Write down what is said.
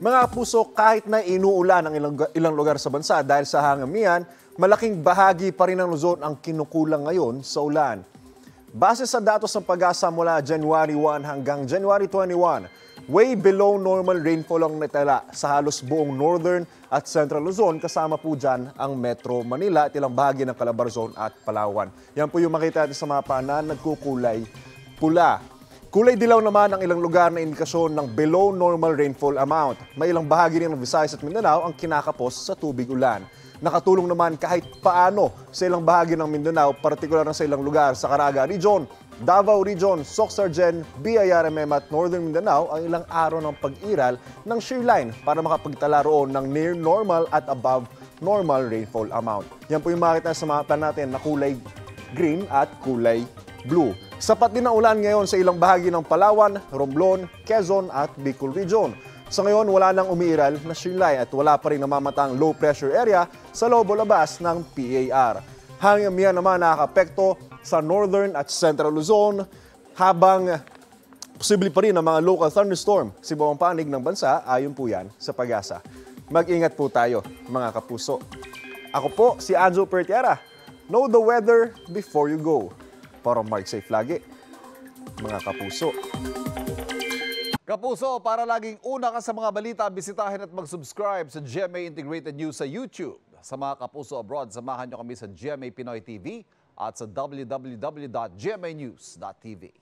Mga puso, kahit na inuulan ang ilang lugar sa bansa dahil sa hangamihan, malaking bahagi pa rin ng Luzon ang kinukulang ngayon sa ulan. Base sa datos ng Pag-asa mula January 1 hanggang January 21, way below normal rainfall ang natala sa halos buong Northern at Central Luzon, kasama po dyan ang Metro Manila at ilang bahagi ng Calabarzon at Palawan. Yan po yung makita natin sa mapa na nagkukulay pula. Kulay dilaw naman ang ilang lugar na indikasyon ng below normal rainfall amount. May ilang bahagi rin ng Visayas at Mindanao ang kinakapos sa tubig ulan. Nakatulong naman kahit paano sa ilang bahagi ng Mindanao, partikular na sa ilang lugar sa Caraga Region, Davao Region, Soc-Sargen, BIRMM at Northern Mindanao ang ilang araw ng pag-iral ng shearline para makapagtala roon ng near normal at above normal rainfall amount. Yan po yung makita sa mapa natin na kulay green at kulay blue. Sapat din ang ulan ngayon sa ilang bahagi ng Palawan, Romblon, Quezon at Bicol Region. Sa ngayon, wala nang umiiral na shearline at wala pa rin namamatang low pressure area sa loob o labas ng PAR. Hangamihan naman nakakapekto sa Northern at Central Luzon habang posible pa rin ang mga local thunderstorm sa ibang panig ng bansa ayon po yan sa Pag-asa. Mag-ingat po tayo mga kapuso. Ako po si Anjo Pertiera. Know the weather before you go. Para mark safe lagi, mga kapuso. Kapuso, para laging una ka sa mga balita, bisitahin at mag-subscribe sa GMA Integrated News sa YouTube. Sa mga kapuso abroad, samahan nyo kami sa GMA Pinoy TV at sa www.gmanews.tv.